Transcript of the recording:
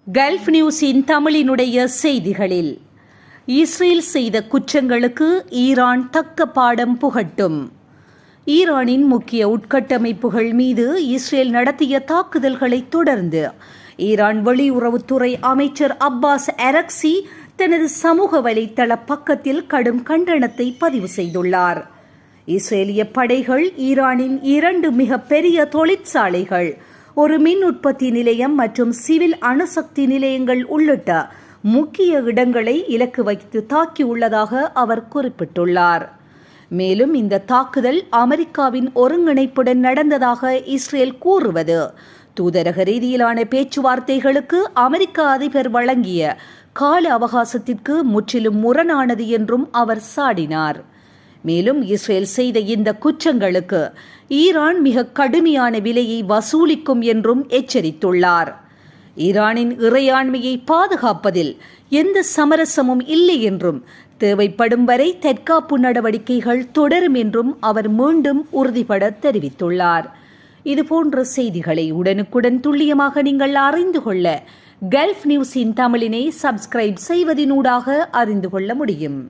Gulf நியூஸின் தமிழினுடைய செய்திகளில் Israel செய்த குற்றங்களுக்கு ஈரான் தக்க பாடம் புகட்டும். ஈரானின் முக்கிய உட்கட்டமைப்புகள் மீது இஸ்ரேல் நடத்திய தாக்குதல்களை தொடர்ந்து ஈரான் வெளியுறவுத்துறை அமைச்சர் அப்பாஸ் அரக்சி தனது சமூக வலைத்தள பக்கத்தில் கடும் கண்டனத்தை பதிவு செய்துள்ளார். இஸ்ரேலிய படைகள் ஈரானின் 2 மிக பெரிய தொழிற்சாலைகள், ஒரு மின் உற்பத்தி நிலையம் மற்றும் சிவில் அணுசக்தி நிலையங்கள் உள்ளிட்ட முக்கிய இடங்களை இலக்கு வைத்து தாக்கியுள்ளதாக அவர் குறிப்பிட்டுள்ளார். மேலும் இந்த தாக்குதல் அமெரிக்காவின் ஒருங்கிணைப்புடன் நடந்ததாக இஸ்ரேல் கூறுவது தூதரக ரீதியிலான பேச்சுவார்த்தைகளுக்கு அமெரிக்க அதிபர் வழங்கிய கால அவகாசத்திற்கு முற்றிலும் முரணானது என்றும் அவர் சாடினார். மேலும் இஸ்ரேல் செய்த இந்த குற்றங்களுக்கு ஈரான் மிக கடுமையான விலையை வசூலிக்கும் என்றும் எச்சரித்துள்ளார். ஈரானின் இறையாண்மையை பாதுகாப்பதில் எந்த சமரசமும் இல்லை என்றும் தேவைப்படும் வரை தற்காப்பு நடவடிக்கைகள் தொடரும் என்றும் அவர் மீண்டும் உறுதிபட தெரிவித்துள்ளார். இதுபோன்ற செய்திகளை உடனுக்குடன் துல்லியமாக நீங்கள் அறிந்து கொள்ள கல்ஃப் நியூஸின் தமிழினை சப்ஸ்கிரைப் செய்வதினூடாக அறிந்து கொள்ள முடியும்.